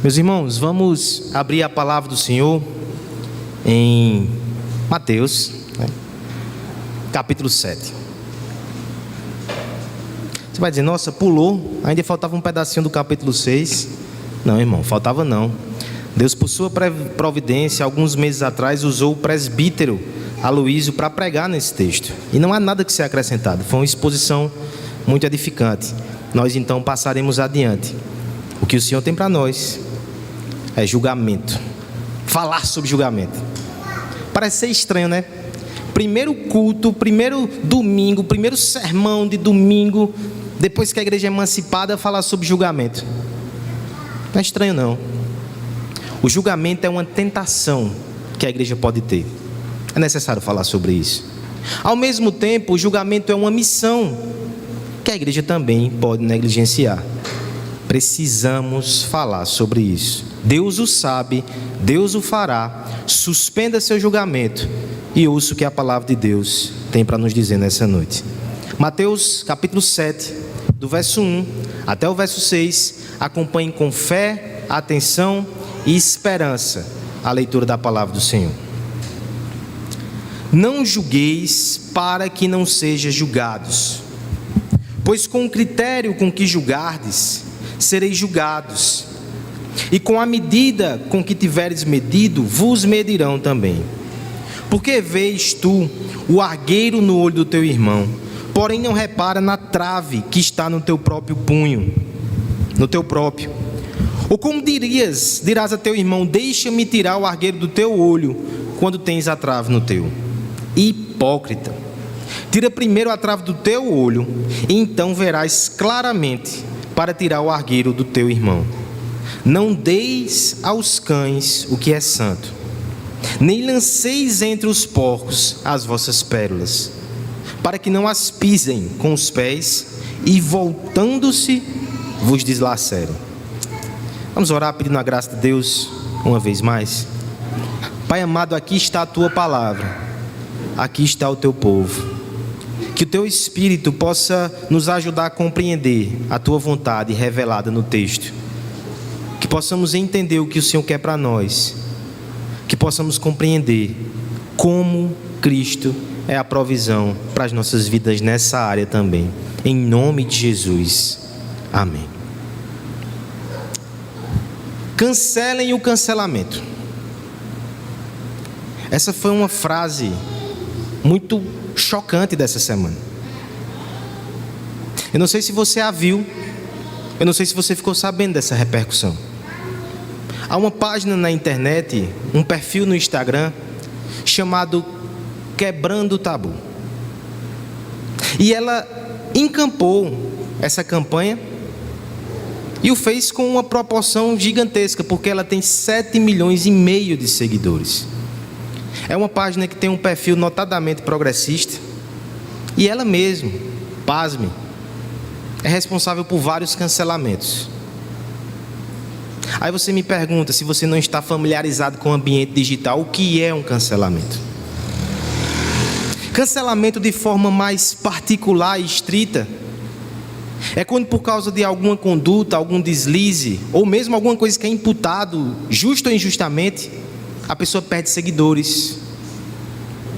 Meus irmãos, vamos abrir a palavra do Senhor em Mateus, capítulo 7. Você vai dizer, nossa, pulou, ainda faltava um pedacinho do capítulo 6. Não, irmão, faltava não. Deus, por sua providência, alguns meses atrás, usou o presbítero Aloísio para pregar nesse texto. E não há nada que ser acrescentado, foi uma exposição muito edificante. Nós então passaremos adiante. O que o Senhor tem para nós é julgamento. Falar sobre julgamento. Parece ser estranho, né? Primeiro culto, primeiro domingo, primeiro sermão de domingo, depois que a igreja é emancipada, falar sobre julgamento. Não é estranho, não. O julgamento é uma tentação que a igreja pode ter. É necessário falar sobre isso. Ao mesmo tempo, o julgamento é uma missão que a igreja também pode negligenciar. Precisamos falar sobre isso. Deus o sabe, Deus o fará. Suspenda seu julgamento e ouça o que a palavra de Deus tem para nos dizer nessa noite. Mateus capítulo 7, do verso 1 até o verso 6. Acompanhem com fé, atenção e esperança a leitura da palavra do Senhor. Não julgueis para que não sejam julgados, pois com o critério com que julgardes, sereis julgados, e com a medida com que tiveres medido, vos medirão também. Porque vês tu o argueiro no olho do teu irmão, porém não repara na trave que está no teu próprio punho, no teu próprio? Ou como dirás a teu irmão, deixa-me tirar o argueiro do teu olho, quando tens a trave no teu? Hipócrita, tira primeiro a trave do teu olho, e então verás claramente para tirar o argueiro do teu irmão. Não deis aos cães o que é santo, nem lanceis entre os porcos as vossas pérolas, para que não as pisem com os pés, e voltando-se vos deslacerem. Vamos orar pedindo a graça de Deus uma vez mais. Pai amado, aqui está a tua palavra, aqui está o teu povo. Que o teu Espírito possa nos ajudar a compreender a tua vontade revelada no texto. Que possamos entender o que o Senhor quer para nós. Que possamos compreender como Cristo é a provisão para as nossas vidas nessa área também. Em nome de Jesus. Amém. Cancelem o cancelamento. Essa foi uma frase muito chocante dessa semana. Eu não sei se você a viu, eu não sei se você ficou sabendo dessa repercussão. Há uma página na internet, um perfil no Instagram, chamado Quebrando o Tabu. E ela encampou essa campanha e o fez com uma proporção gigantesca, porque ela tem 7,5 milhões de seguidores. É uma página que tem um perfil notadamente progressista, e ela mesma, pasme, é responsável por vários cancelamentos. Aí você me pergunta, se você não está familiarizado com o ambiente digital, o que é um cancelamento? Cancelamento de forma mais particular e estrita é quando, por causa de alguma conduta, algum deslize, ou mesmo alguma coisa que é imputado, justo ou injustamente, a pessoa perde seguidores.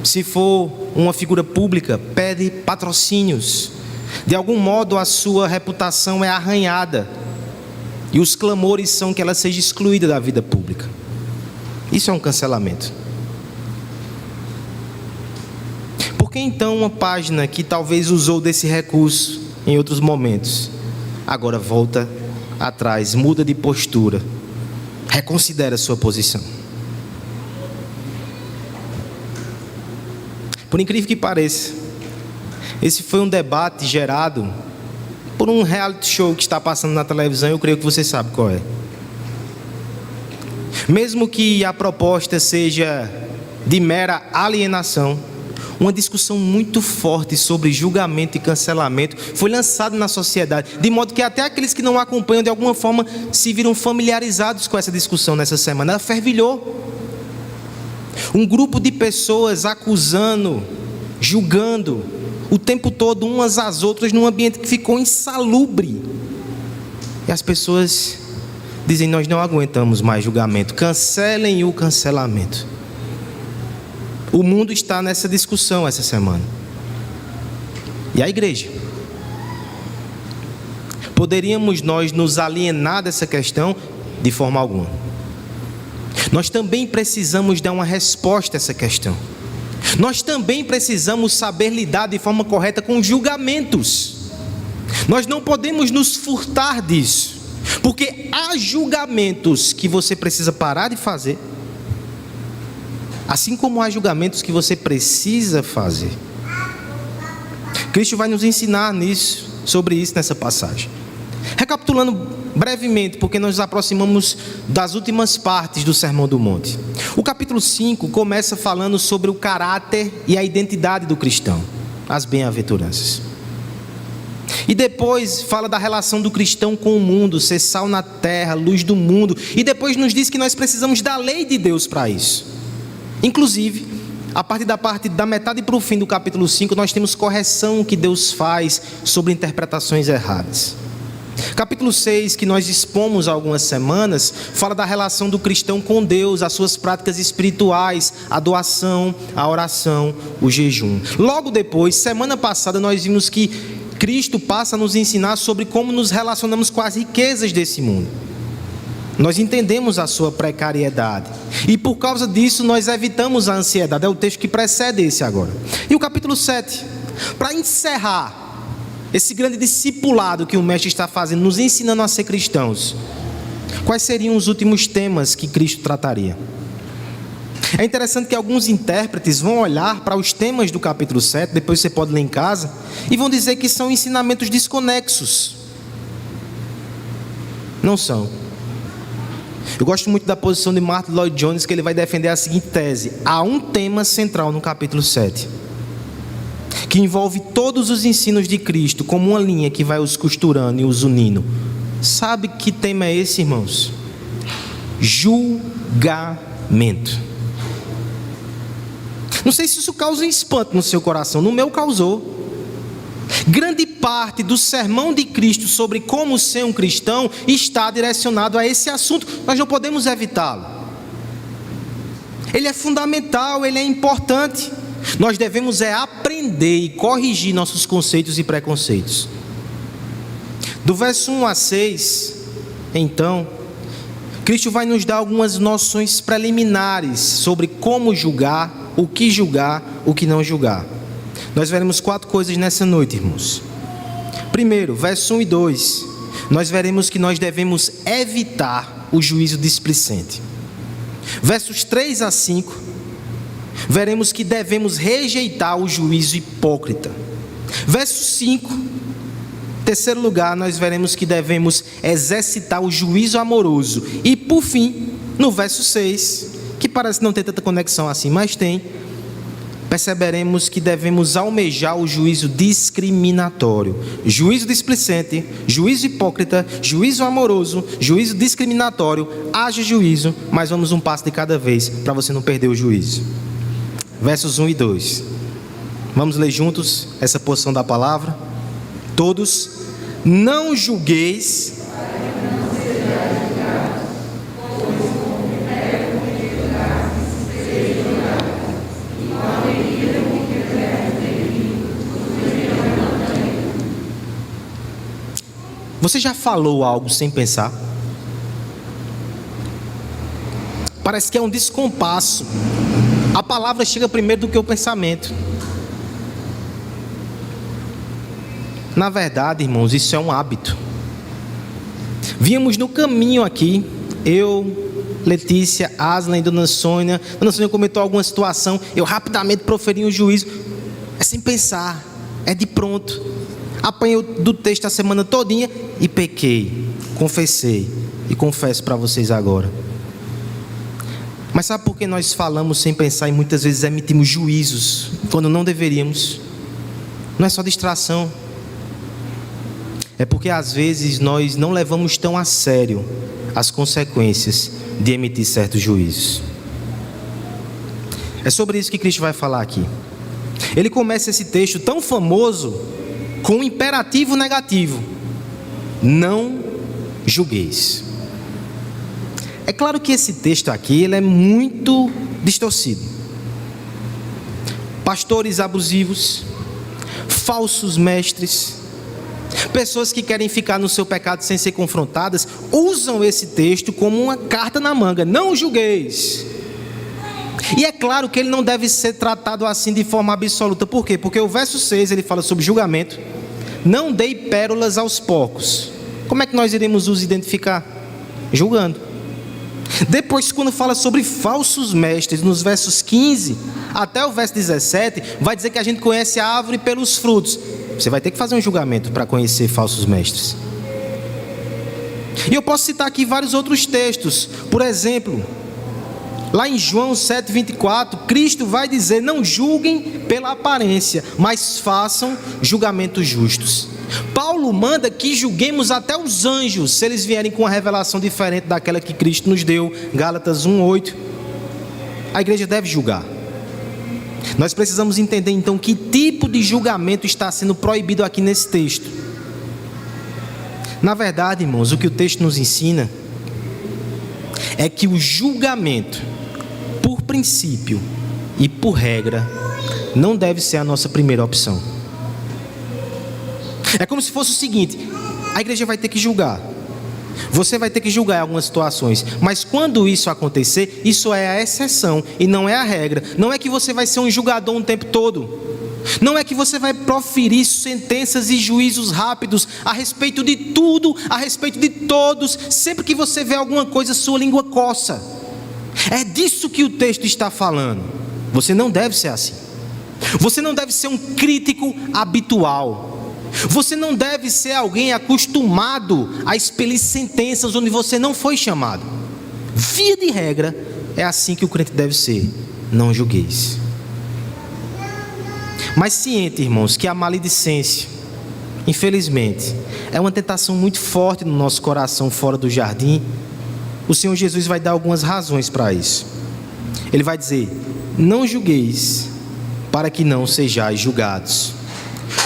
Se for uma figura pública, perde patrocínios. De algum modo a sua reputação é arranhada, e os clamores são que ela seja excluída da vida pública. Isso é um cancelamento. Por que então uma página que talvez usou desse recurso em outros momentos, agora volta atrás, muda de postura, reconsidera sua posição? Por incrível que pareça, esse foi um debate gerado por um reality show que está passando na televisão. Eu creio que você sabe qual é. Mesmo que a proposta seja de mera alienação, uma discussão muito forte sobre julgamento e cancelamento foi lançada na sociedade, de modo que até aqueles que não acompanham de alguma forma se viram familiarizados com essa discussão nessa semana. Ela fervilhou. Um grupo de pessoas acusando, julgando o tempo todo umas às outras, num ambiente que ficou insalubre. E as pessoas dizem: nós não aguentamos mais julgamento, cancelem o cancelamento. O mundo está nessa discussão essa semana. E a igreja? Poderíamos nós nos alienar dessa questão? De forma alguma. Nós também precisamos dar uma resposta a essa questão. Nós também precisamos saber lidar de forma correta com julgamentos. Nós não podemos nos furtar disso, porque há julgamentos que você precisa parar de fazer, assim como há julgamentos que você precisa fazer. Cristo vai nos ensinar sobre isso nessa passagem. Recapitulando brevemente, porque nós nos aproximamos das últimas partes do Sermão do Monte. O capítulo 5 começa falando sobre o caráter e a identidade do cristão, as bem-aventuranças. E depois fala da relação do cristão com o mundo, ser sal na terra, luz do mundo. E depois nos diz que nós precisamos da lei de Deus para isso. Inclusive, a partir da metade para o fim do capítulo 5, nós temos correção que Deus faz sobre interpretações erradas. Capítulo 6, que nós expomos há algumas semanas, fala da relação do cristão com Deus, as suas práticas espirituais, a doação, a oração, o jejum. Logo depois, semana passada, nós vimos que Cristo passa a nos ensinar sobre como nos relacionamos com as riquezas desse mundo. Nós entendemos a sua precariedade e por causa disso nós evitamos a ansiedade. É o texto que precede esse agora. E o capítulo 7, para encerrar esse grande discipulado que o mestre está fazendo, nos ensinando a ser cristãos, quais seriam os últimos temas que Cristo trataria? É interessante que alguns intérpretes vão olhar para os temas do capítulo 7, depois você pode ler em casa, e vão dizer que são ensinamentos desconexos. Não são. Eu gosto muito da posição de Martin Lloyd Jones, que ele vai defender a seguinte tese: há um tema central no capítulo 7, que envolve todos os ensinos de Cristo, como uma linha que vai os costurando e os unindo. Sabe que tema é esse, irmãos? Julgamento. Não sei se isso causa um espanto no seu coração, no meu causou. Grande parte do sermão de Cristo sobre como ser um cristão está direcionado a esse assunto. Nós não podemos evitá-lo. Ele é fundamental, ele é importante. Nós devemos aprender e corrigir nossos conceitos e preconceitos. Do verso 1 a 6, então, Cristo vai nos dar algumas noções preliminares sobre como julgar, o que não julgar. Nós veremos 4 coisas nessa noite, irmãos. Primeiro, verso 1 e 2, nós veremos que nós devemos evitar o juízo displicente. Versos 3 a 5, veremos que devemos rejeitar o juízo hipócrita. Verso 5, terceiro lugar, nós veremos que devemos exercitar o juízo amoroso. E por fim, no verso 6, que parece não ter tanta conexão assim, mas tem, perceberemos que devemos almejar o juízo discriminatório. Juízo displicente, juízo hipócrita, juízo amoroso, juízo discriminatório. Haja juízo, mas vamos um passo de cada vez, para você não perder o juízo. Versos 1 e 2. Vamos ler juntos essa porção da palavra? Todos. Não julgueis, você já falou algo sem pensar? Parece que é um descompasso. A palavra chega primeiro do que o pensamento. Na verdade, irmãos, isso é um hábito. Vínhamos no caminho aqui, eu, Letícia, Aslan e Dona Sônia. Dona Sônia comentou alguma situação, eu rapidamente proferi um juízo. É sem pensar, é de pronto. Apanhei do texto a semana todinha e pequei, confessei e confesso para vocês agora. Mas sabe por que nós falamos sem pensar e muitas vezes emitimos juízos quando não deveríamos? Não é só distração. É porque às vezes nós não levamos tão a sério as consequências de emitir certos juízos. É sobre isso que Cristo vai falar aqui. Ele começa esse texto tão famoso com um imperativo negativo: não julgueis. É claro que esse texto aqui ele é muito distorcido. Pastores abusivos, falsos mestres, pessoas que querem ficar no seu pecado sem ser confrontadas, usam esse texto como uma carta na manga. Não julgueis. E é claro que ele não deve ser tratado assim de forma absoluta. Por quê? Porque o verso 6 ele fala sobre julgamento. Não dei pérolas aos porcos. Como é que nós iremos os identificar? Julgando. Depois, quando fala sobre falsos mestres, nos versos 15 até o verso 17, vai dizer que a gente conhece a árvore pelos frutos. Você vai ter que fazer um julgamento para conhecer falsos mestres. E eu posso citar aqui vários outros textos. Por exemplo, lá em João 7,24, Cristo vai dizer: não julguem pela aparência, mas façam julgamentos justos. Paulo manda que julguemos até os anjos, se eles vierem com uma revelação diferente daquela que Cristo nos deu. Gálatas 1,8. A igreja deve julgar. Nós precisamos entender então que tipo de julgamento está sendo proibido aqui nesse texto. Na verdade, irmãos, o que o texto nos ensina é que o julgamento, por princípio e por regra, não deve ser a nossa primeira opção. É como se fosse o seguinte: a igreja vai ter que julgar, você vai ter que julgar em algumas situações, mas quando isso acontecer, isso é a exceção e não é a regra. Não é que você vai ser um julgador o tempo todo, não é que você vai proferir sentenças e juízos rápidos a respeito de tudo, a respeito de todos. Sempre que você vê alguma coisa, sua língua coça. É disso que o texto está falando. Você não deve ser assim. Você não deve ser um crítico habitual. Você não deve ser alguém acostumado a expelir sentenças onde você não foi chamado. Via de regra, é assim que o crente deve ser: não julgueis. Mas ciente, irmãos, que a maledicência, infelizmente, é uma tentação muito forte no nosso coração fora do jardim, o Senhor Jesus vai dar algumas razões para isso. Ele vai dizer: não julgueis, para que não sejais julgados.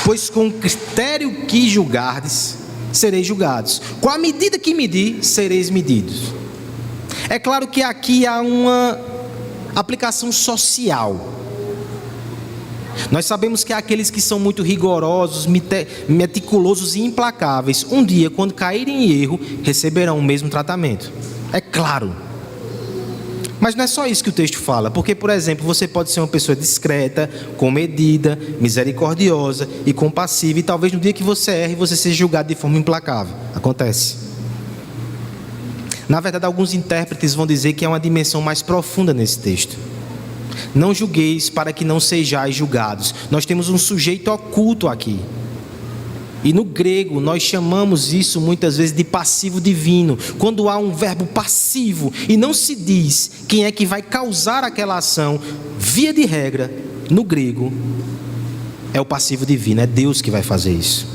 Pois com o critério que julgardes, sereis julgados. Com a medida que medir, sereis medidos. É claro que aqui há uma aplicação social. Nós sabemos que aqueles que são muito rigorosos, meticulosos e implacáveis, um dia, quando caírem em erro, receberão o mesmo tratamento. É claro. Mas não é só isso que o texto fala, porque, por exemplo, você pode ser uma pessoa discreta, comedida, misericordiosa e compassiva, e talvez no dia que você erre, você seja julgado de forma implacável. Acontece. Na verdade, alguns intérpretes vão dizer que há uma dimensão mais profunda nesse texto. Não julgueis para que não sejais julgados. Nós temos um sujeito oculto aqui. E no grego nós chamamos isso muitas vezes de passivo divino. Quando há um verbo passivo e não se diz quem é que vai causar aquela ação, via de regra, no grego, é o passivo divino, é Deus que vai fazer isso.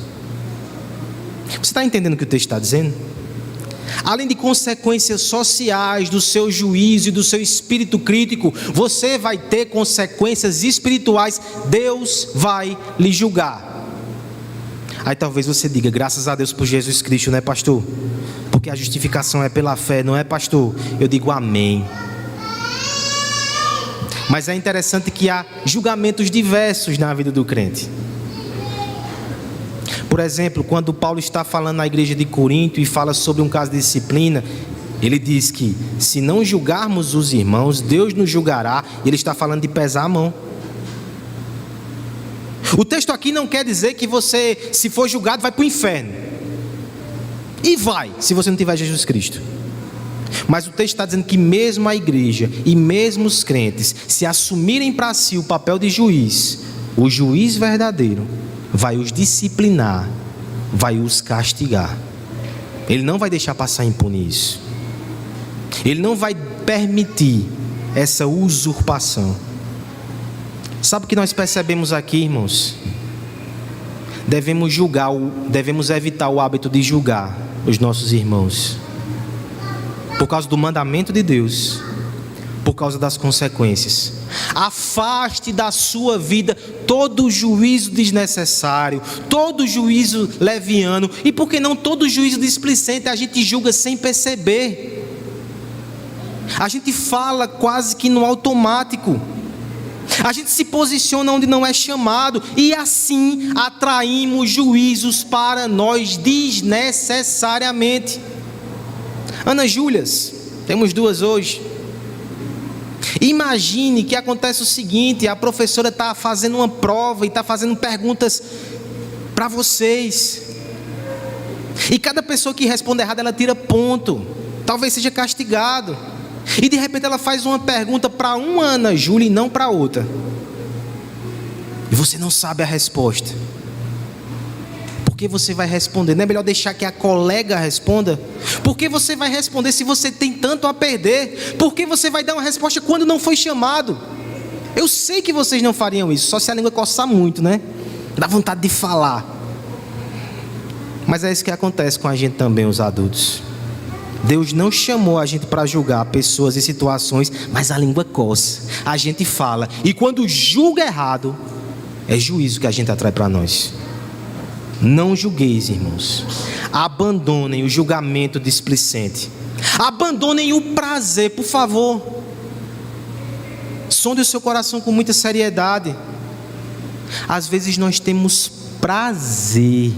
Você está entendendo o que o texto está dizendo? Além de consequências sociais do seu juízo e do seu espírito crítico, você vai ter consequências espirituais. Deus vai lhe julgar. Aí talvez você diga: graças a Deus por Jesus Cristo, não é, pastor? Porque a justificação é pela fé, não é, pastor? Eu digo amém. Mas é interessante que há julgamentos diversos na vida do crente. Por exemplo, quando Paulo está falando na igreja de Corinto e fala sobre um caso de disciplina, ele diz que se não julgarmos os irmãos, Deus nos julgará. E ele está falando de pesar a mão. O texto aqui não quer dizer que você, se for julgado, vai para o inferno. E vai, se você não tiver Jesus Cristo. Mas o texto está dizendo que mesmo a igreja e mesmo os crentes, se assumirem para si o papel de juiz, o juiz verdadeiro vai os disciplinar, vai os castigar. Ele não vai deixar passar impune isso. Ele não vai permitir essa usurpação. Sabe o que nós percebemos aqui, irmãos? Devemos evitar o hábito de julgar os nossos irmãos, por causa do mandamento de Deus, por causa das consequências. Afaste da sua vida todo juízo desnecessário, todo juízo leviano, e por que não todo juízo displicente? A gente julga sem perceber. A gente fala quase que no automático. A gente se posiciona onde não é chamado e assim atraímos juízos para nós desnecessariamente. Ana Júlias, temos duas hoje. Imagine que acontece o seguinte: a professora está fazendo uma prova e está fazendo perguntas para vocês. E cada pessoa que responde errado, ela tira ponto. Talvez seja castigado. E de repente ela faz uma pergunta para uma Ana Júlia e não para outra. E você não sabe a resposta. Por que você vai responder? Não é melhor deixar que a colega responda? Por que você vai responder se você tem tanto a perder? Por que você vai dar uma resposta quando não foi chamado? Eu sei que vocês não fariam isso, só se a língua coçar muito, né? Dá vontade de falar. Mas é isso que acontece com a gente também, os adultos. Deus não chamou a gente para julgar pessoas e situações, mas a língua coça, a gente fala, e quando julga errado, é juízo que a gente atrai para nós. Não julgueis, irmãos. Abandonem o julgamento displicente. Abandonem o prazer, por favor. Sonde o seu coração com muita seriedade. Às vezes nós temos prazer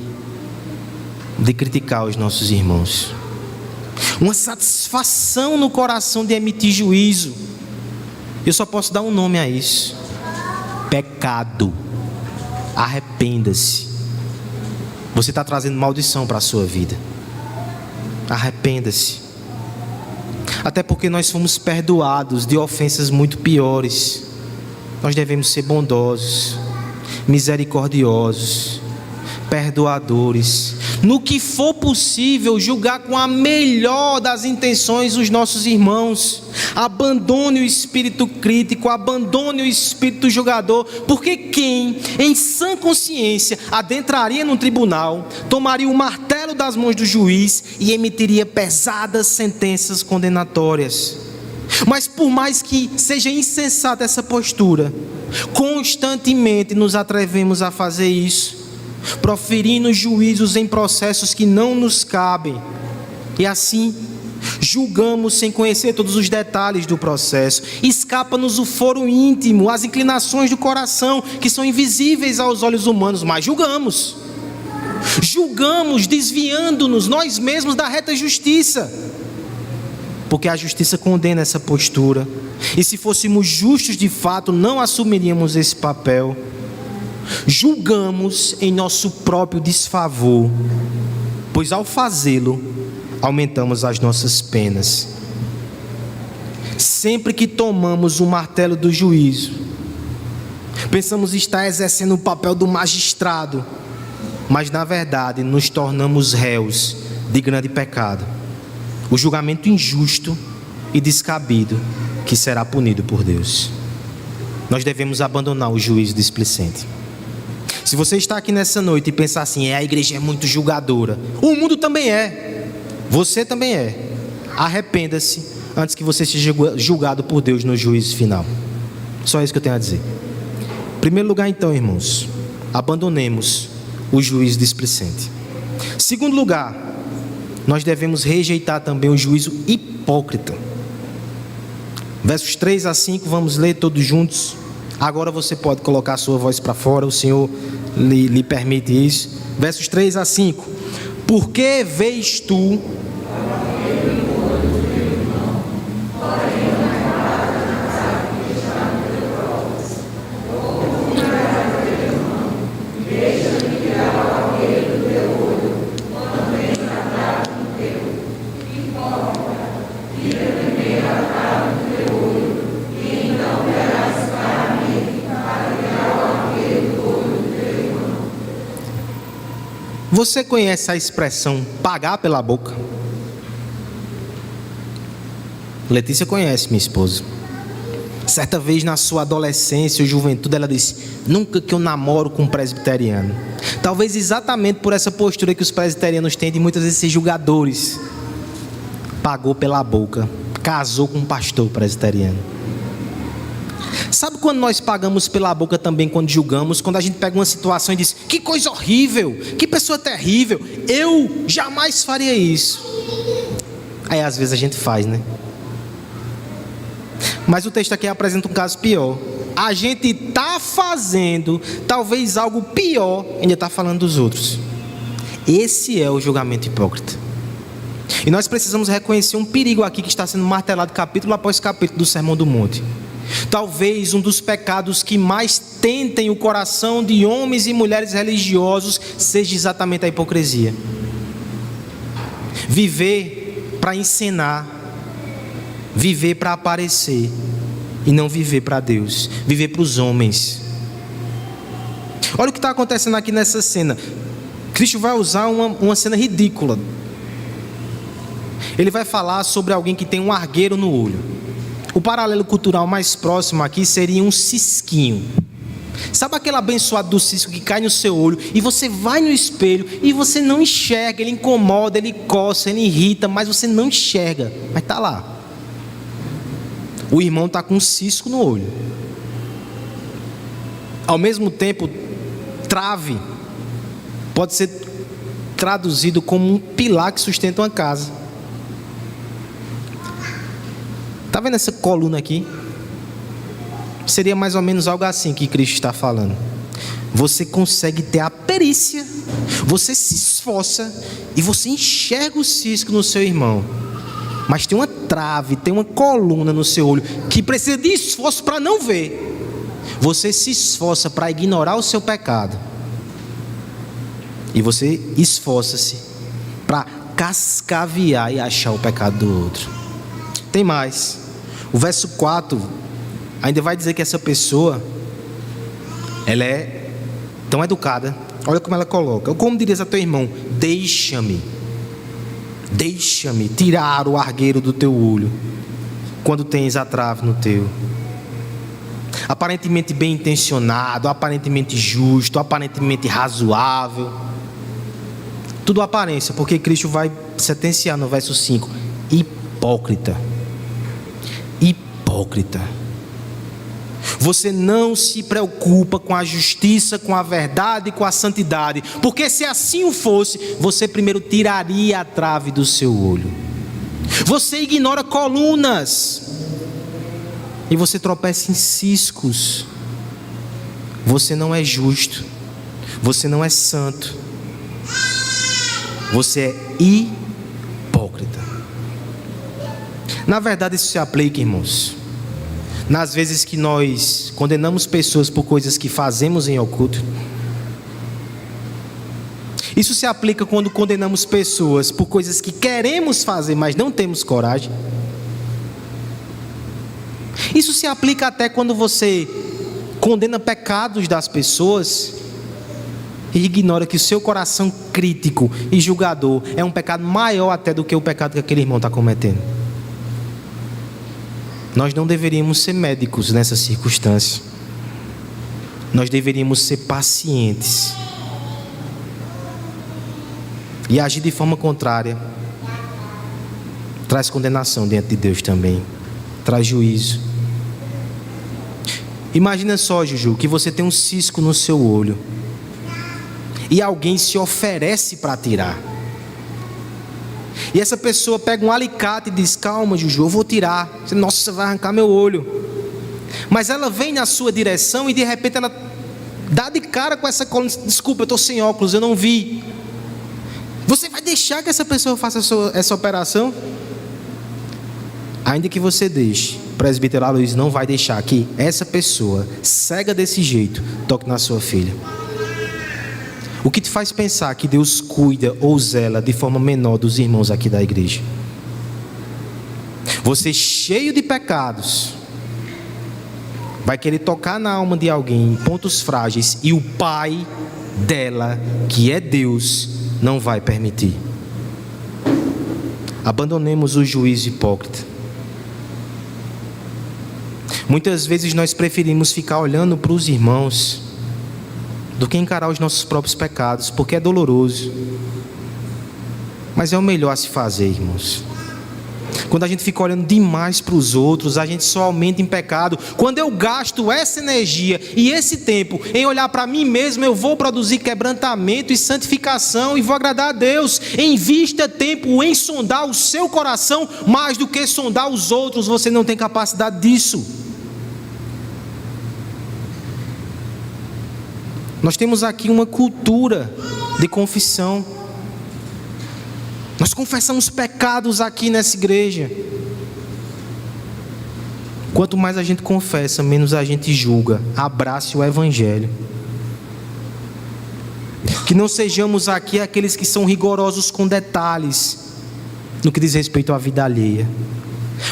de criticar os nossos irmãos, uma satisfação no coração de emitir juízo. Eu só posso dar um nome a isso: pecado. Arrependa-se. Você está trazendo maldição para a sua vida. Arrependa-se. Até porque nós fomos perdoados de ofensas muito piores. Nós devemos ser bondosos, misericordiosos, perdoadores. No que for possível, julgar com a melhor das intenções os nossos irmãos. Abandone o espírito crítico, abandone o espírito julgador, porque quem em sã consciência adentraria num tribunal, tomaria o martelo das mãos do juiz e emitiria pesadas sentenças condenatórias. Mas por mais que seja insensata essa postura, constantemente nos atrevemos a fazer isso, proferindo juízos em processos que não nos cabem, e assim julgamos sem conhecer todos os detalhes do processo. Escapa-nos o foro íntimo, as inclinações do coração, que são invisíveis aos olhos humanos, mas julgamos desviando-nos nós mesmos da reta justiça, porque a justiça condena essa postura, e se fôssemos justos de fato, não assumiríamos esse papel. Julgamos em nosso próprio desfavor, pois ao fazê-lo, aumentamos as nossas penas. Sempre que tomamos o martelo do juízo, pensamos estar exercendo o papel do magistrado, mas na verdade nos tornamos réus de grande pecado, o julgamento injusto e descabido que será punido por Deus. Nós devemos abandonar o juízo displicente. Se você está aqui nessa noite e pensar assim: a igreja é muito julgadora, o mundo também é, você também é. Arrependa-se antes que você seja julgado por Deus no juízo final. Só isso que eu tenho a dizer. Em primeiro lugar, então, irmãos, abandonemos o juízo displicente. Em segundo lugar, nós devemos rejeitar também o juízo hipócrita. Versos 3 a 5, vamos ler todos juntos. Agora você pode colocar a sua voz para fora, o Senhor lhe permite isso. Versos 3 a 5. Por que vês tu Você conhece a expressão pagar pela boca? Letícia conhece, minha esposa. Certa vez na sua adolescência ou juventude ela disse: nunca que eu namoro com um presbiteriano. Talvez exatamente por essa postura que os presbiterianos têm de muitas vezes ser julgadores. Pagou pela boca, casou com um pastor presbiteriano. Sabe quando nós pagamos pela boca também quando julgamos? Quando a gente pega uma situação e diz: que coisa horrível, que pessoa terrível, eu jamais faria isso. Aí às vezes a gente faz, né? Mas o texto aqui apresenta um caso pior. A gente está fazendo talvez algo pior, ainda está falando dos outros. Esse é o julgamento hipócrita. E nós precisamos reconhecer um perigo aqui que está sendo martelado capítulo após capítulo do Sermão do Monte. Talvez um dos pecados que mais tentem o coração de homens e mulheres religiosos seja exatamente a hipocrisia. Viver para encenar, viver para aparecer e não viver para Deus, viver para os homens. Olha o que está acontecendo aqui nessa cena. Cristo vai usar uma cena ridícula. Ele vai falar sobre alguém que tem um argueiro no olho. O paralelo cultural mais próximo aqui seria um cisquinho. Sabe aquele abençoado do cisco que cai no seu olho e você vai no espelho e você não enxerga, ele incomoda, ele coça, ele irrita, mas você não enxerga, mas está lá. O irmão está com um cisco no olho. Ao mesmo tempo, trave pode ser traduzido como um pilar que sustenta uma casa. Está vendo essa coluna aqui? Seria mais ou menos algo assim que Cristo está falando. Você consegue ter a perícia, você se esforça e você enxerga o cisco no seu irmão, mas tem uma trave, tem uma coluna no seu olho que precisa de esforço para não ver. Você se esforça para ignorar o seu pecado e você esforça-se para cascaviar e achar o pecado do outro. Tem mais. O verso 4 ainda vai dizer que essa pessoa, ela é tão educada. Olha como ela coloca. Como dirias a teu irmão: deixa-me tirar o argueiro do teu olho, quando tens a trave no teu. Aparentemente bem intencionado, aparentemente justo, aparentemente razoável. Tudo aparência, porque Cristo vai sentenciar no verso 5: hipócrita. Hipócrita. Você não se preocupa com a justiça, com a verdade e com a santidade, porque se assim o fosse, você primeiro tiraria a trave do seu olho. Você ignora colunas e você tropeça em ciscos. Você não é justo, você não é santo, você é hipócrita. Na verdade, isso se aplica, irmãos, nas vezes que nós condenamos pessoas por coisas que fazemos em oculto. Isso se aplica quando condenamos pessoas por coisas que queremos fazer, mas não temos coragem. Isso se aplica até quando você condena pecados das pessoas e ignora que o seu coração crítico e julgador é um pecado maior até do que o pecado que aquele irmão está cometendo. Nós não deveríamos ser médicos nessa circunstância. Nós deveríamos ser pacientes. E agir de forma contrária traz condenação diante de Deus também. Traz juízo. Imagina só, Juju, que você tem um cisco no seu olho e alguém se oferece para tirar. E essa pessoa pega um alicate e diz: calma, Juju, eu vou tirar. Nossa, você vai arrancar meu olho. Mas ela vem na sua direção e de repente ela dá de cara com essa coluna. Desculpa, eu estou sem óculos, eu não vi. Você vai deixar que essa pessoa faça essa operação? Ainda que você deixe, o presbítero Aloysio não vai deixar que essa pessoa, cega desse jeito, toque na sua filha. O que te faz pensar que Deus cuida ou zela de forma menor dos irmãos aqui da igreja? Você, cheio de pecados, vai querer tocar na alma de alguém em pontos frágeis, e o pai dela, que é Deus, não vai permitir. Abandonemos o juízo hipócrita. Muitas vezes nós preferimos ficar olhando para os irmãos do que encarar os nossos próprios pecados, porque é doloroso. Mas é o melhor a se fazer, irmãos. Quando a gente fica olhando demais para os outros, a gente só aumenta em pecado. Quando eu gasto essa energia e esse tempo em olhar para mim mesmo, eu vou produzir quebrantamento e santificação e vou agradar a Deus. Invista tempo em sondar o seu coração mais do que sondar os outros. Você não tem capacidade disso. Nós temos aqui uma cultura de confissão. Nós confessamos pecados aqui nessa igreja. Quanto mais a gente confessa, menos a gente julga. Abrace o Evangelho. Que não sejamos aqui aqueles que são rigorosos com detalhes no que diz respeito à vida alheia,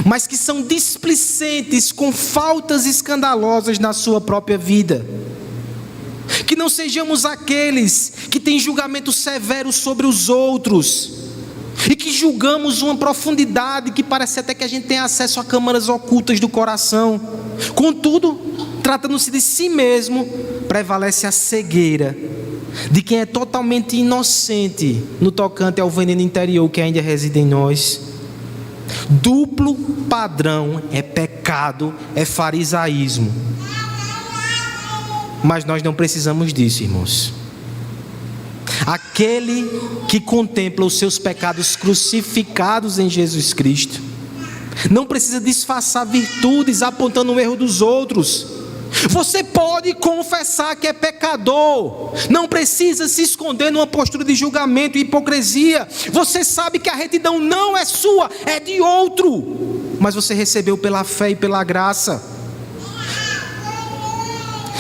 mas que são displicentes com faltas escandalosas na sua própria vida. Que não sejamos aqueles que têm julgamento severo sobre os outros e que julgamos uma profundidade que parece até que a gente tem acesso a câmaras ocultas do coração. Contudo, tratando-se de si mesmo, prevalece a cegueira de quem é totalmente inocente no tocante ao veneno interior que ainda reside em nós. Duplo padrão é pecado, é farisaísmo. Mas nós não precisamos disso, irmãos. Aquele que contempla os seus pecados crucificados em Jesus Cristo não precisa disfarçar virtudes apontando o erro dos outros. Você pode confessar que é pecador, não precisa se esconder numa postura de julgamento e hipocrisia. Você sabe que a retidão não é sua, é de outro, mas você recebeu pela fé e pela graça.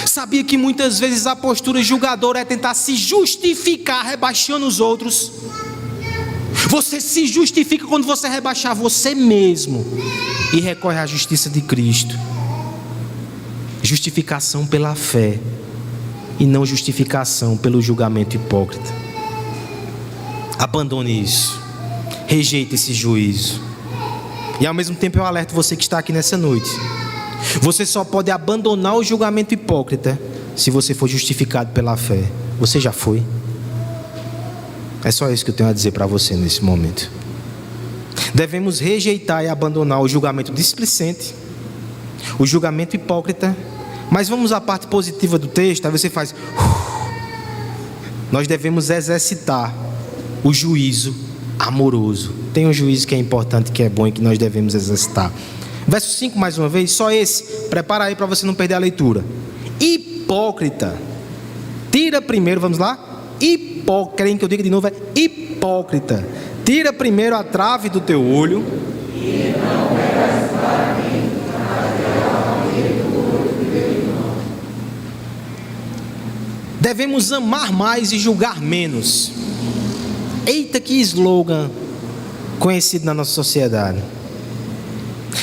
Sabia que muitas vezes a postura julgadora é tentar se justificar rebaixando os outros? Você se justifica quando você rebaixar você mesmo e recorre à justiça de Cristo. Justificação pela fé e não justificação pelo julgamento hipócrita. Abandone isso. Rejeite esse juízo. E ao mesmo tempo eu alerto você que está aqui nessa noite. Você só pode abandonar o julgamento hipócrita se você for justificado pela fé. Você já foi? É só isso que eu tenho a dizer para você nesse momento. Devemos rejeitar e abandonar o julgamento displicente, o julgamento hipócrita. Mas vamos à parte positiva do texto. Aí você faz. Nós devemos exercitar o juízo amoroso. Tem um juízo que é importante, que é bom e que nós devemos exercitar. Verso 5 mais uma vez, só esse. Prepara aí para você não perder a leitura. Hipócrita. Tira primeiro, vamos lá? Querem que eu diga de novo? É hipócrita. Tira primeiro a trave do teu olho. E não pegas para mim a virtude do teu irmão. Devemos amar mais e julgar menos. Eita, que slogan conhecido na nossa sociedade.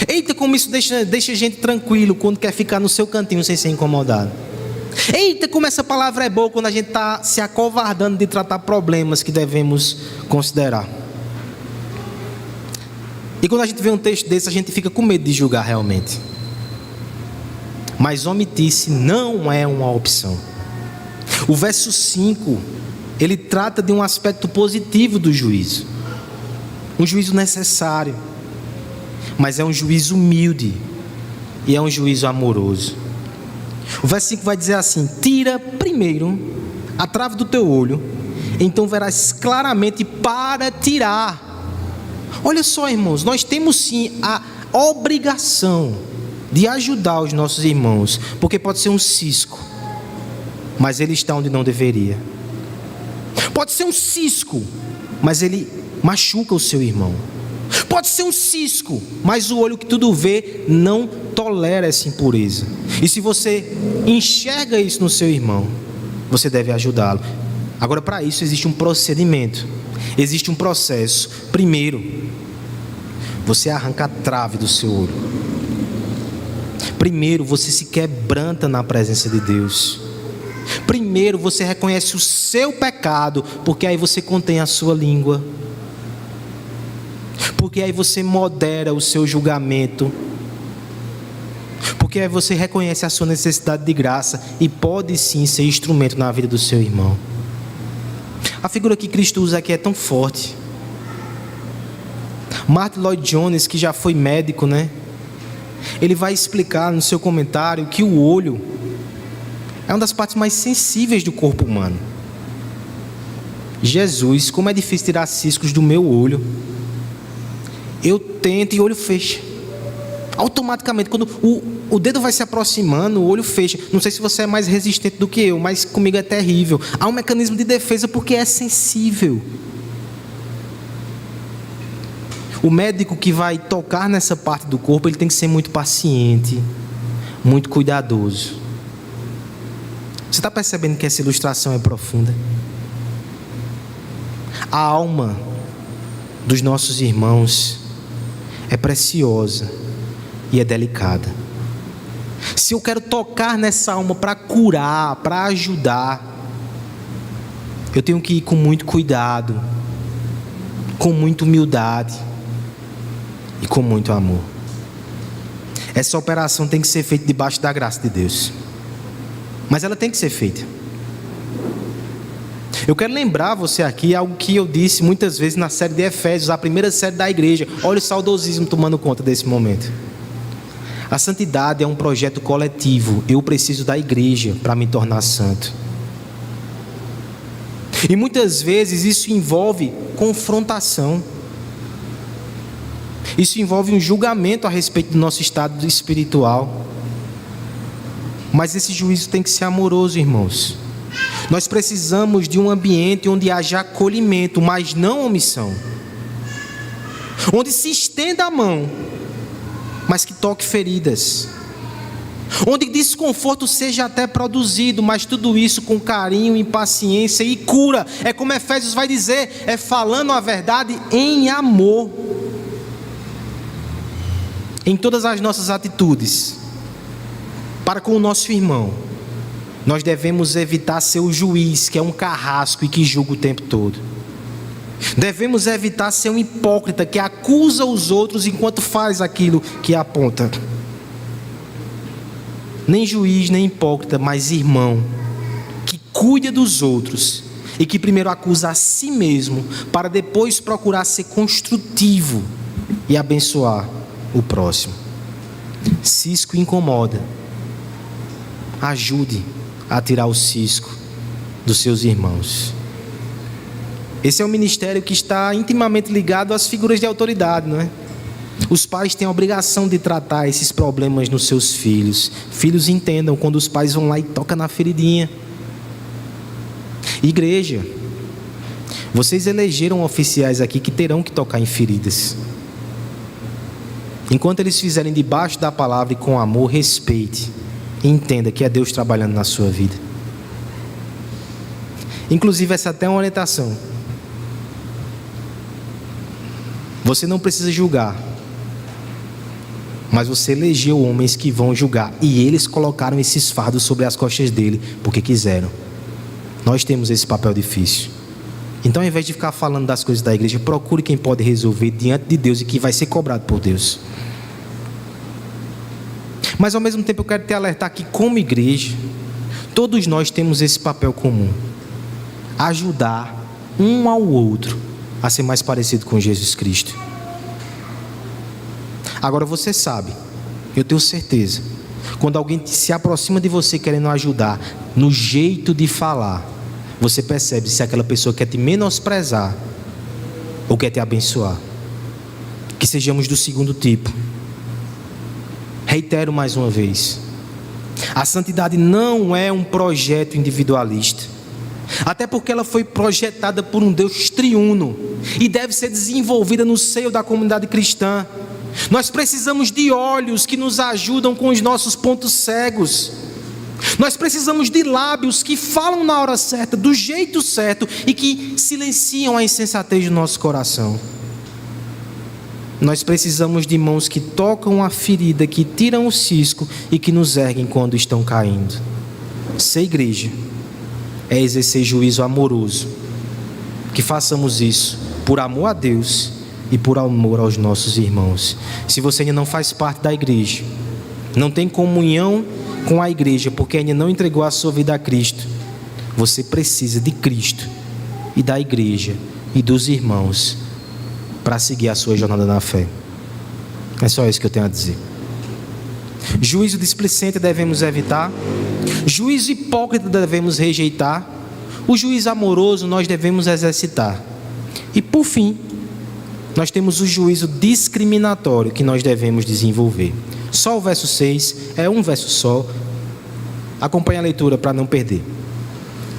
Eita, como isso deixa a gente tranquilo quando quer ficar no seu cantinho sem ser incomodado. Eita, como essa palavra é boa quando a gente está se acovardando de tratar problemas que devemos considerar. E quando a gente vê um texto desse, a gente fica com medo de julgar realmente. Mas omitir-se não é uma opção. O verso 5, ele trata de um aspecto positivo do juízo. Um juízo necessário. Mas é um juízo humilde e é um juízo amoroso. O verso 5 vai dizer assim: tira primeiro a trave do teu olho, então verás claramente para tirar. Olha só, irmãos, nós temos sim a obrigação de ajudar os nossos irmãos, porque pode ser um cisco, mas ele está onde não deveria. Pode ser um cisco, mas ele machuca o seu irmão. Pode ser um cisco, mas o olho que tudo vê não tolera essa impureza. E se você enxerga isso no seu irmão, você deve ajudá-lo. Agora, para isso existe um procedimento, existe um processo. Primeiro, você arranca a trave do seu olho. Primeiro, você se quebranta na presença de Deus. Primeiro, você reconhece o seu pecado, porque aí você contém a sua língua. Porque aí você modera o seu julgamento. Porque aí você reconhece a sua necessidade de graça e pode sim ser instrumento na vida do seu irmão. A figura que Cristo usa aqui é tão forte. Martin Lloyd Jones, que já foi médico, né? Ele vai explicar no seu comentário que o olho é uma das partes mais sensíveis do corpo humano. Jesus, como é difícil tirar ciscos do meu olho. Eu tento e o olho fecha. Automaticamente, quando o dedo vai se aproximando, o olho fecha. Não sei se você é mais resistente do que eu, mas comigo é terrível. Há um mecanismo de defesa porque é sensível. O médico que vai tocar nessa parte do corpo, ele tem que ser muito paciente, muito cuidadoso. Você está percebendo que essa ilustração é profunda? A alma dos nossos irmãos é preciosa e é delicada. Se eu quero tocar nessa alma para curar, para ajudar, eu tenho que ir com muito cuidado, com muita humildade e com muito amor. Essa operação tem que ser feita debaixo da graça de Deus, mas ela tem que ser feita. Eu quero lembrar você aqui algo que eu disse muitas vezes na série de Efésios, a primeira série da igreja. Olha o saudosismo tomando conta desse momento. A santidade é um projeto coletivo. Eu preciso da igreja para me tornar santo. E muitas vezes isso envolve confrontação. Isso envolve um julgamento a respeito do nosso estado espiritual. Mas esse juízo tem que ser amoroso, irmãos. Nós precisamos de um ambiente onde haja acolhimento, mas não omissão. Onde se estenda a mão, mas que toque feridas. Onde desconforto seja até produzido, mas tudo isso com carinho, impaciência e cura. É como Efésios vai dizer, é falando a verdade em amor. Em todas as nossas atitudes, para com o nosso irmão, nós devemos evitar ser o juiz, que é um carrasco e que julga o tempo todo. Devemos evitar ser um hipócrita que acusa os outros enquanto faz aquilo que aponta. Nem juiz, nem hipócrita, mas irmão, que cuida dos outros e que primeiro acusa a si mesmo, para depois procurar ser construtivo e abençoar o próximo. Cisco incomoda. Ajude a tirar o cisco dos seus irmãos. Esse é um ministério que está intimamente ligado às figuras de autoridade, não é? Os pais têm a obrigação de tratar esses problemas nos seus filhos. Filhos entendam quando os pais vão lá e tocam na feridinha. Igreja, vocês elegeram oficiais aqui que terão que tocar em feridas. Enquanto eles fizerem debaixo da palavra e com amor, respeite. Entenda que é Deus trabalhando na sua vida. Inclusive, essa até é uma orientação. Você não precisa julgar, mas você elegeu homens que vão julgar, e eles colocaram esses fardos sobre as costas dele porque quiseram. Nós temos esse papel difícil. Então, ao invés de ficar falando das coisas da igreja, procure quem pode resolver diante de Deus e que vai ser cobrado por Deus. Mas ao mesmo tempo eu quero te alertar que, como igreja, todos nós temos esse papel comum: ajudar um ao outro a ser mais parecido com Jesus Cristo. Agora você sabe, eu tenho certeza, quando alguém se aproxima de você querendo ajudar, no jeito de falar, você percebe se aquela pessoa quer te menosprezar ou quer te abençoar. Que sejamos do segundo tipo. Reitero mais uma vez, a santidade não é um projeto individualista, até porque ela foi projetada por um Deus triuno e deve ser desenvolvida no seio da comunidade cristã. Nós precisamos de olhos que nos ajudam com os nossos pontos cegos. Nós precisamos de lábios que falam na hora certa, do jeito certo, e que silenciam a insensatez do nosso coração. Nós precisamos de mãos que tocam a ferida, que tiram o cisco e que nos erguem quando estão caindo. Ser igreja é exercer juízo amoroso. Que façamos isso por amor a Deus e por amor aos nossos irmãos. Se você ainda não faz parte da igreja, não tem comunhão com a igreja porque ainda não entregou a sua vida a Cristo, você precisa de Cristo e da igreja e dos irmãos para seguir a sua jornada na fé. É só isso que eu tenho a dizer. Juízo displicente devemos evitar. Juízo hipócrita devemos rejeitar. O juízo amoroso nós devemos exercitar. E por fim, nós temos o juízo discriminatório que nós devemos desenvolver. Só o verso 6, é um verso só. Acompanhe a leitura para não perder.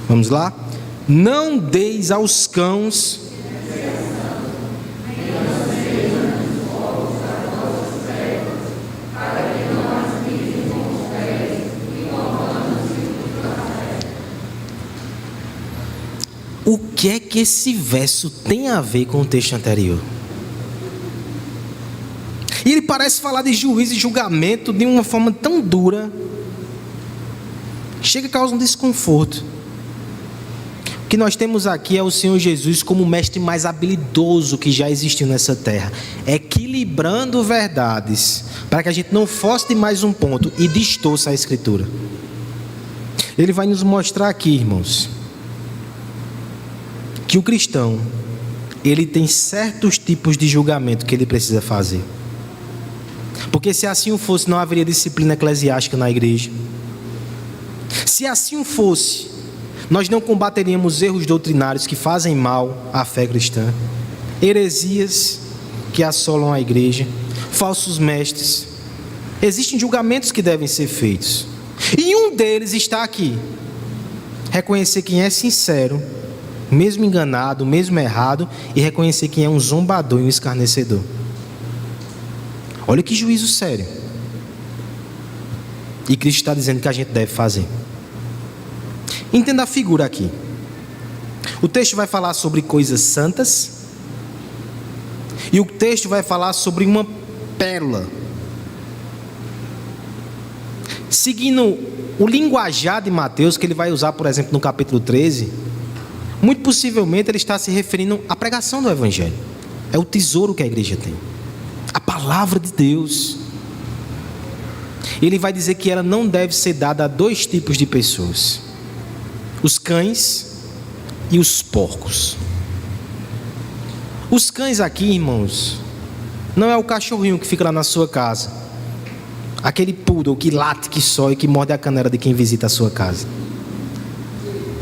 Vamos lá? Não deis aos cães O que é que esse verso tem a ver com o texto anterior? E ele parece falar de juízo e julgamento de uma forma tão dura, chega a causar um desconforto. O que nós temos aqui é o Senhor Jesus como o mestre mais habilidoso que já existiu nessa terra, equilibrando verdades, para que a gente não fosse de mais um ponto e distorça a Escritura. Ele vai nos mostrar aqui, irmãos, que o cristão, ele tem certos tipos de julgamento que ele precisa fazer. Porque se assim o fosse, não haveria disciplina eclesiástica na igreja. Se assim o fosse, nós não combateríamos erros doutrinários que fazem mal à fé cristã, heresias que assolam a igreja, falsos mestres. Existem julgamentos que devem ser feitos. E um deles está aqui: reconhecer quem é sincero, mesmo enganado, mesmo errado, e reconhecer quem é um zombador e um escarnecedor. Olha que juízo sério. E Cristo está dizendo que a gente deve fazer. Entenda a figura aqui. O texto vai falar sobre coisas santas, e o texto vai falar sobre uma pérola. Seguindo o linguajar de Mateus, que ele vai usar, por exemplo, no capítulo 13, muito possivelmente ele está se referindo à pregação do Evangelho. É o tesouro que a igreja tem, a palavra de Deus. Ele vai dizer que ela não deve ser dada a dois tipos de pessoas: os cães e os porcos. Os cães aqui, irmãos, não é o cachorrinho que fica lá na sua casa, aquele poodle que late, que só e que morde a canela de quem visita a sua casa.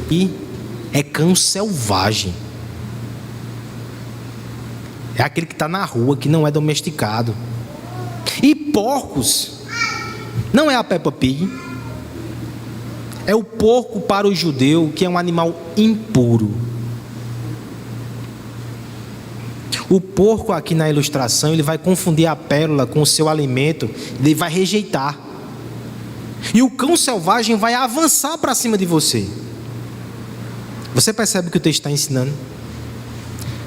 E é cão selvagem. É aquele que está na rua, que não é domesticado. E porcos não é a Peppa Pig. É o porco para o judeu, que é um animal impuro. O porco aqui na ilustração, ele vai confundir a pérola com o seu alimento, ele vai rejeitar. E o cão selvagem vai avançar para cima de você. Você percebe o que o texto está ensinando?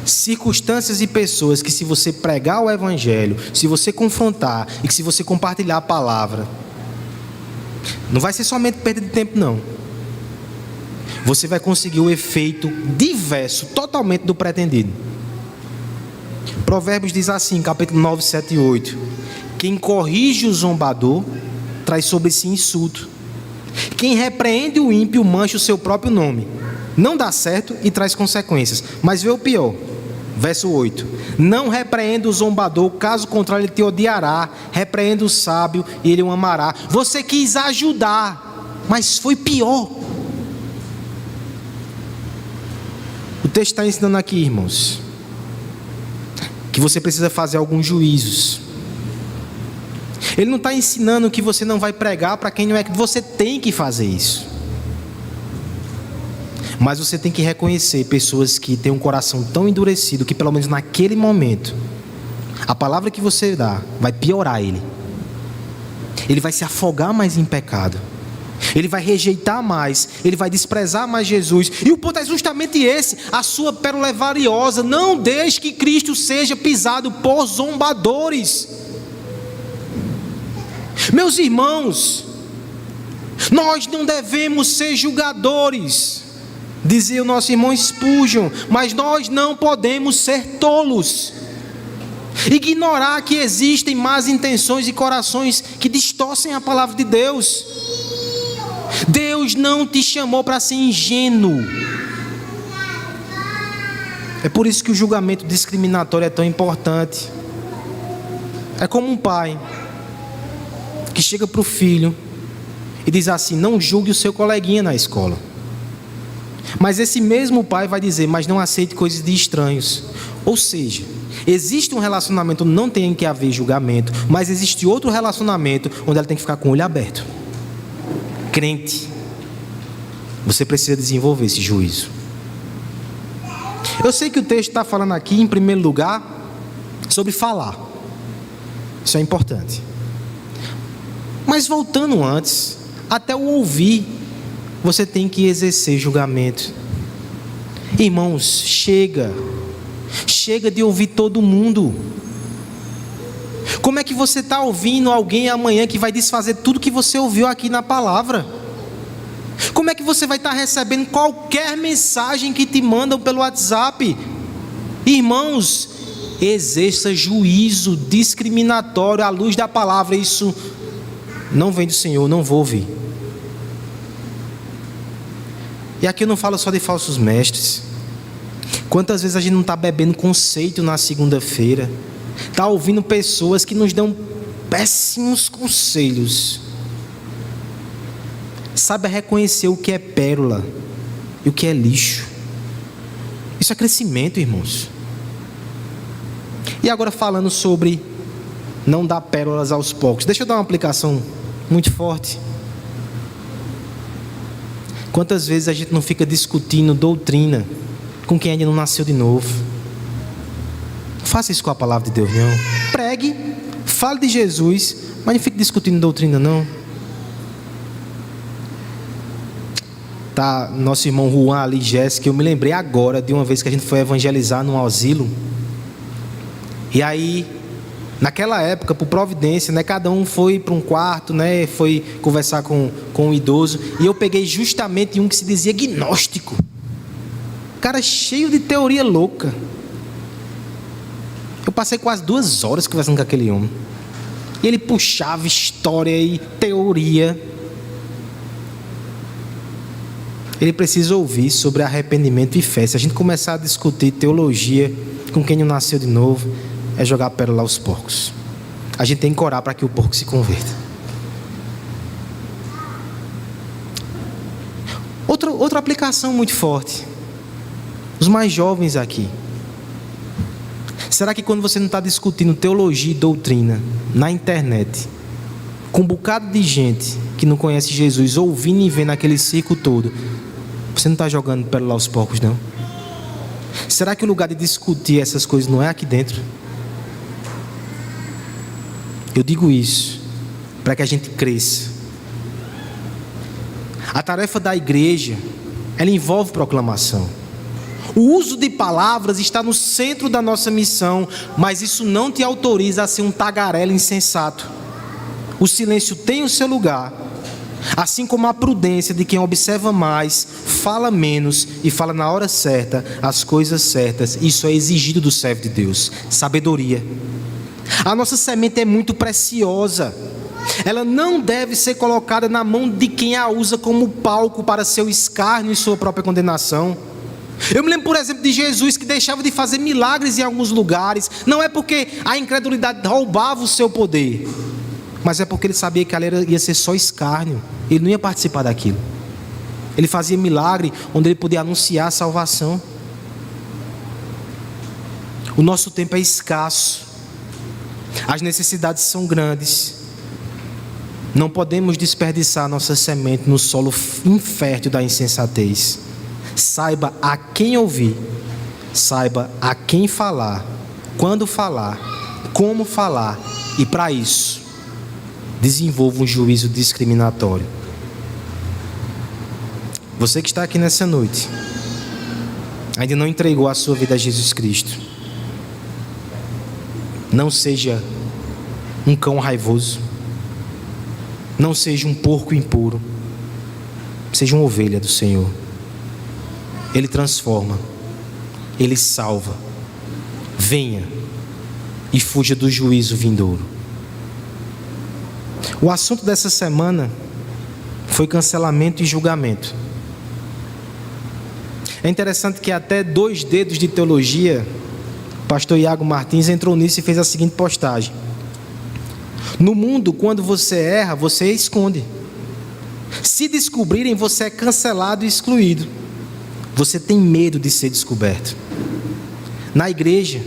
Circunstâncias e pessoas que, se você pregar o Evangelho, se você confrontar e que se você compartilhar a palavra, não vai ser somente perda de tempo, não. Você vai conseguir o efeito diverso, totalmente do pretendido. Provérbios diz assim, capítulo 9, 7 e 8: quem corrige o zombador traz sobre si insulto. Quem repreende o ímpio mancha o seu próprio nome. Não dá certo e traz consequências. Mas vê o pior. Verso 8: não repreenda o zombador, caso contrário ele te odiará. Repreenda o sábio e ele o amará. Você quis ajudar, mas foi pior. O texto está ensinando aqui, irmãos, que você precisa fazer alguns juízos. Ele não está ensinando que você não vai pregar para quem não é, que você tem que fazer isso. Mas você tem que reconhecer pessoas que têm um coração tão endurecido que, pelo menos naquele momento, a palavra que você dá vai piorar ele. Ele vai se afogar mais em pecado. Ele vai rejeitar mais. Ele vai desprezar mais Jesus. E o ponto é justamente esse: a sua pérola é valiosa. Não deixe que Cristo seja pisado por zombadores. Meus irmãos, nós não devemos ser julgadores, dizia o nosso irmão Spurgeon, mas nós não podemos ser tolos, ignorar que existem más intenções e corações que distorcem a palavra de Deus. Deus não te chamou para ser ingênuo. É por isso que o julgamento discriminatório é tão importante. É como um pai que chega para o filho e diz assim: não julgue o seu coleguinha na escola. Mas esse mesmo pai vai dizer: mas não aceite coisas de estranhos. Ou seja, existe um relacionamento onde não tem que haver julgamento, mas existe outro relacionamento onde ela tem que ficar com o olho aberto. Crente, você precisa desenvolver esse juízo. Eu sei que o texto está falando aqui, em primeiro lugar, sobre falar. Isso é importante. Mas voltando antes, até o ouvir, você tem que exercer julgamento. Irmãos, chega de ouvir todo mundo. Como é que você está ouvindo alguém amanhã que vai desfazer tudo que você ouviu aqui na palavra? Como é que você vai estar recebendo qualquer mensagem que te mandam pelo WhatsApp? Irmãos, exerça juízo discriminatório à luz da palavra. Isso não vem do Senhor, não vou ouvir. E aqui eu não falo só de falsos mestres. Quantas vezes a gente não está bebendo conceito na segunda-feira, está ouvindo pessoas que nos dão péssimos conselhos. Saiba reconhecer o que é pérola e o que é lixo. Isso é crescimento, irmãos. E agora falando sobre não dar pérolas aos poucos, deixa eu dar uma aplicação muito forte. Quantas vezes a gente não fica discutindo doutrina com quem ainda não nasceu de novo? Não faça isso com a palavra de Deus, não. Pregue, fale de Jesus, mas não fique discutindo doutrina, não. Tá, nosso irmão Juan ali, Jéssica, eu me lembrei agora de uma vez que a gente foi evangelizar num asilo. E aí, naquela época, por providência, né, cada um foi para um quarto, né, foi conversar com um idoso. E eu peguei justamente um que se dizia gnóstico. Cara cheio de teoria louca. Eu passei quase 2 horas conversando com aquele homem. E ele puxava história e teoria. Ele precisa ouvir sobre arrependimento e fé. Se a gente começar a discutir teologia com quem não nasceu de novo, é jogar pérola aos porcos. A gente tem que orar para que o porco se converta. Outra aplicação muito forte. Os mais jovens aqui. Será que quando você não está discutindo teologia e doutrina na internet, com um bocado de gente que não conhece Jesus, ouvindo e vendo aquele circo todo, você não está jogando pérola aos porcos, não? Será que o lugar de discutir essas coisas não é aqui dentro? Eu digo isso para que a gente cresça. A tarefa da igreja, ela envolve proclamação. O uso de palavras está no centro da nossa missão, mas isso não te autoriza a ser um tagarela insensato. O silêncio tem o seu lugar, assim como a prudência de quem observa mais, fala menos e fala na hora certa as coisas certas. Isso é exigido do servo de Deus. Sabedoria. A nossa semente é muito preciosa. Ela não deve ser colocada na mão de quem a usa como palco para seu escárnio e sua própria condenação. Eu me lembro, por exemplo, de Jesus que deixava de fazer milagres em alguns lugares. Não é porque a incredulidade roubava o seu poder, mas é porque ele sabia que ali ia ser só escárnio. Ele não ia participar daquilo. Ele fazia milagre onde ele podia anunciar a salvação. O nosso tempo é escasso. As necessidades são grandes. Não podemos desperdiçar nossa semente no solo infértil da insensatez. Saiba a quem ouvir, saiba a quem falar, quando falar, como falar, e para isso, desenvolva um juízo discriminatório. Você que está aqui nessa noite, ainda não entregou a sua vida a Jesus Cristo, não seja um cão raivoso, não seja um porco impuro, seja uma ovelha do Senhor. Ele transforma, Ele salva. Venha e fuja do juízo vindouro. O assunto dessa semana foi cancelamento e julgamento. É interessante que até 2 dedos de teologia, o pastor Iago Martins entrou nisso e fez a seguinte postagem: no mundo, quando você erra, você esconde. Se descobrirem, você é cancelado e excluído. Você tem medo de ser descoberto. Na igreja,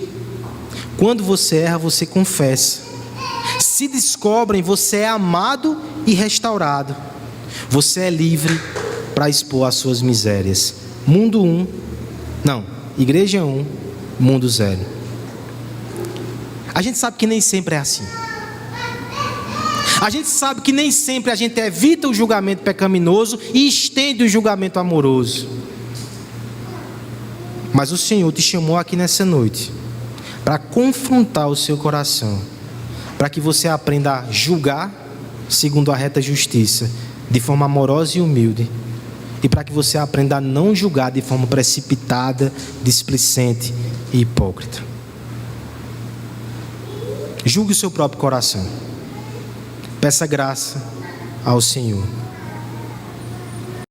quando você erra, você confessa. Se descobrem, você é amado e restaurado. Você é livre para expor as suas misérias. Mundo 1, igreja 1, mundo 0. A gente sabe que nem sempre é assim. A gente sabe que nem sempre a gente evita o julgamento pecaminoso e estende o julgamento amoroso. Mas o Senhor te chamou aqui nessa noite para confrontar o seu coração, para que você aprenda a julgar segundo a reta justiça, de forma amorosa e humilde, e para que você aprenda a não julgar de forma precipitada, displicente e hipócrita. Julgue o seu próprio coração. Peça graça ao Senhor.